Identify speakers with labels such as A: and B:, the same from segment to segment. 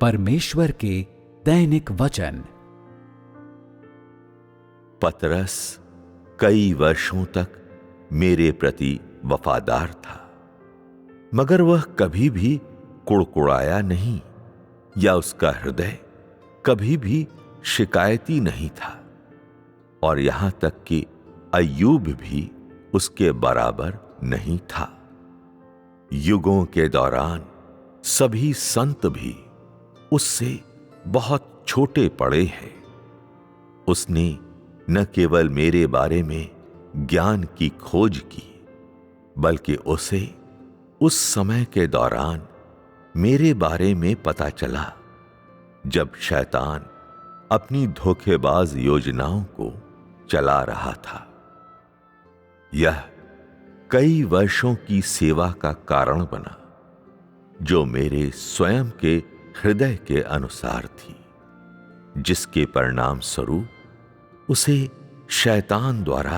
A: परमेश्वर के दैनिक वचन।
B: पतरस कई वर्षों तक मेरे प्रति वफादार था, मगर वह कभी भी कुड़कुड़ाया नहीं या उसका हृदय कभी भी शिकायती नहीं था। और यहां तक कि अय्यूब भी उसके बराबर नहीं था। युगों के दौरान सभी संत भी उससे बहुत छोटे पड़े हैं। उसने न केवल मेरे बारे में ज्ञान की खोज की, बल्कि उसे उस समय के दौरान मेरे बारे में पता चला जब शैतान अपनी धोखेबाज योजनाओं को चला रहा था। यह कई वर्षों की सेवा का कारण बना, जो मेरे स्वयं के हृदय के अनुसार थी, जिसके परिणाम स्वरूप उसे शैतान द्वारा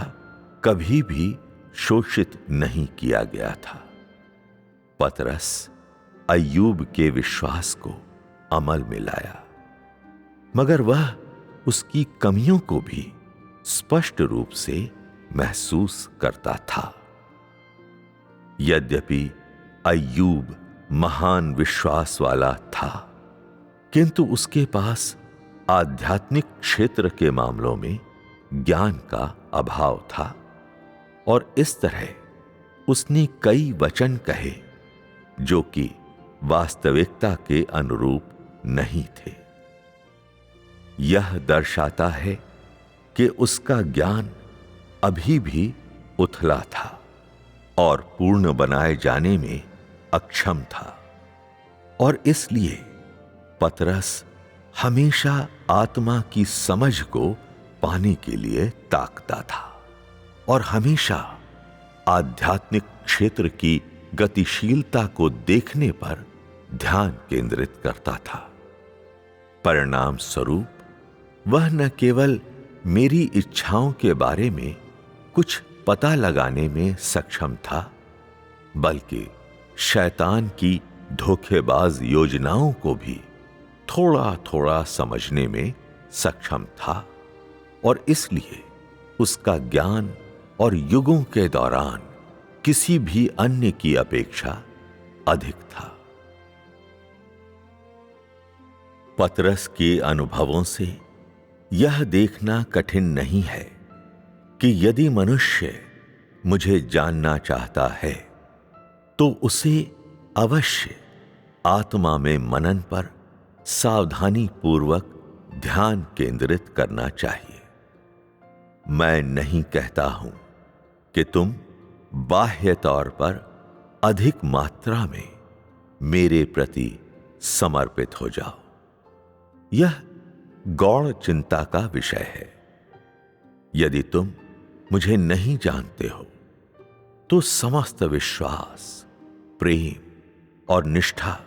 B: कभी भी शोषित नहीं किया गया था। पतरस अय्यूब के विश्वास को अमल में लाया, मगर वह उसकी कमियों को भी स्पष्ट रूप से महसूस करता था। यद्यपि अय्यूब महान विश्वास वाला था, किंतु उसके पास आध्यात्मिक क्षेत्र के मामलों में ज्ञान का अभाव था, और इस तरह उसने कई वचन कहे जो कि वास्तविकता के अनुरूप नहीं थे। यह दर्शाता है कि उसका ज्ञान अभी भी उथला था और पूर्ण बनाए जाने में अक्षम था, और इसलिए पतरस हमेशा आत्मा की समझ को पाने के लिए ताकता था और हमेशा आध्यात्मिक क्षेत्र की गतिशीलता को देखने पर ध्यान केंद्रित करता था। परिणाम स्वरूप वह न केवल मेरी इच्छाओं के बारे में कुछ पता लगाने में सक्षम था, बल्कि शैतान की धोखेबाज योजनाओं को भी थोड़ा थोड़ा समझने में सक्षम था, और इसलिए उसका ज्ञान और युगों के दौरान किसी भी अन्य की अपेक्षा अधिक था। पतरस के अनुभवों से यह देखना कठिन नहीं है कि यदि मनुष्य मुझे जानना चाहता है तो उसे अवश्य आत्मा में मनन पर सावधानी पूर्वक ध्यान केंद्रित करना चाहिए। मैं नहीं कहता हूं कि तुम बाह्य तौर पर अधिक मात्रा में मेरे प्रति समर्पित हो जाओ। यह गौण चिंता का विषय है। यदि तुम मुझे नहीं जानते हो तो समस्त विश्वास, प्रेम और निष्ठा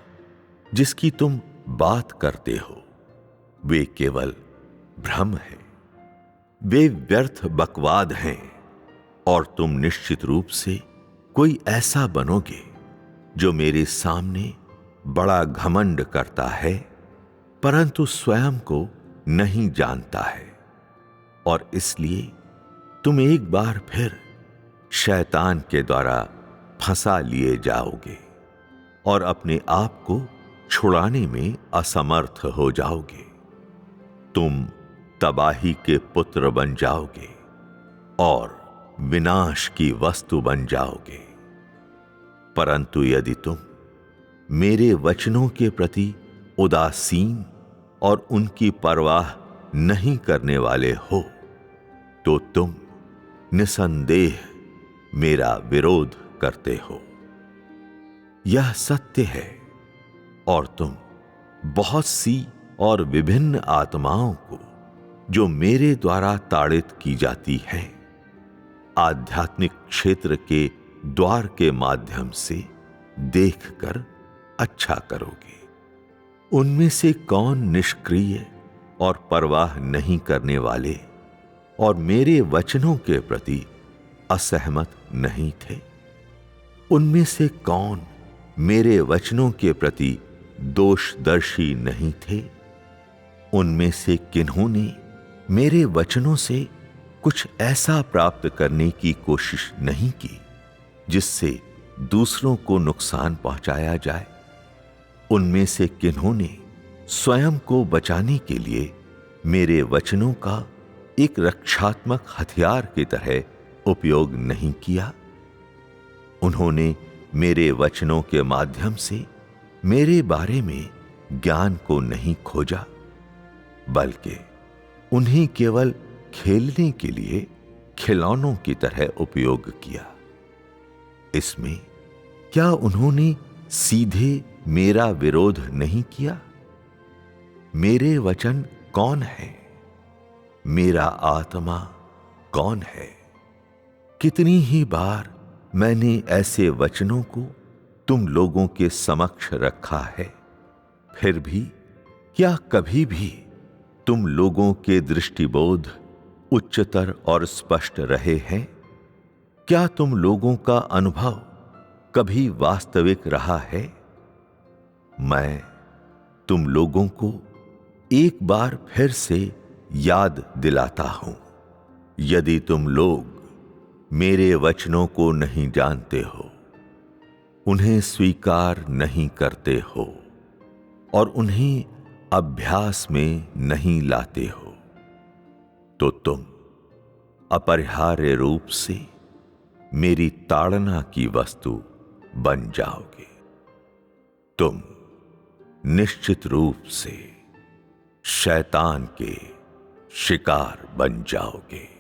B: जिसकी तुम बात करते हो वे केवल भ्रम है, वे व्यर्थ बकवाद हैं, और तुम निश्चित रूप से कोई ऐसा बनोगे जो मेरे सामने बड़ा घमंड करता है परंतु स्वयं को नहीं जानता है, और इसलिए तुम एक बार फिर शैतान के द्वारा फंसा लिए जाओगे और अपने आप को छुड़ाने में असमर्थ हो जाओगे। तुम तबाही के पुत्र बन जाओगे और विनाश की वस्तु बन जाओगे। परंतु यदि तुम मेरे वचनों के प्रति उदासीन और उनकी परवाह नहीं करने वाले हो तो तुम निसंदेह मेरा विरोध करते हो। यह सत्य है, और तुम बहुत सी और विभिन्न आत्माओं को जो मेरे द्वारा ताड़ित की जाती हैं, आध्यात्मिक क्षेत्र के द्वार के माध्यम से देखकर अच्छा करोगे। उनमें से कौन निष्क्रिय और परवाह नहीं करने वाले और मेरे वचनों के प्रति असहमत नहीं थे? उनमें से कौन मेरे वचनों के प्रति दोषदर्शी नहीं थे? उनमें से किन्होंने मेरे वचनों से कुछ ऐसा प्राप्त करने की कोशिश नहीं की जिससे दूसरों को नुकसान पहुंचाया जाए? उनमें से किन्होंने स्वयं को बचाने के लिए मेरे वचनों का एक रक्षात्मक हथियार की तरह उपयोग नहीं किया? उन्होंने मेरे वचनों के माध्यम से मेरे बारे में ज्ञान को नहीं खोजा, बल्कि उन्हें केवल खेलने के लिए खिलौनों की तरह उपयोग किया। इसमें क्या उन्होंने सीधे मेरा विरोध नहीं किया? मेरे वचन कौन है? मेरा आत्मा कौन है? कितनी ही बार मैंने ऐसे वचनों को तुम लोगों के समक्ष रखा है, फिर भी क्या कभी भी तुम लोगों के दृष्टिबोध उच्चतर और स्पष्ट रहे हैं? क्या तुम लोगों का अनुभव कभी वास्तविक रहा है? मैं तुम लोगों को एक बार फिर से याद दिलाता हूं, यदि तुम लोग मेरे वचनों को नहीं जानते हो, उन्हें स्वीकार नहीं करते हो और उन्हें अभ्यास में नहीं लाते हो, तो तुम अपरिहार्य रूप से मेरी ताड़ना की वस्तु बन जाओगे। तुम निश्चित रूप से शैतान के शिकार बन जाओगे।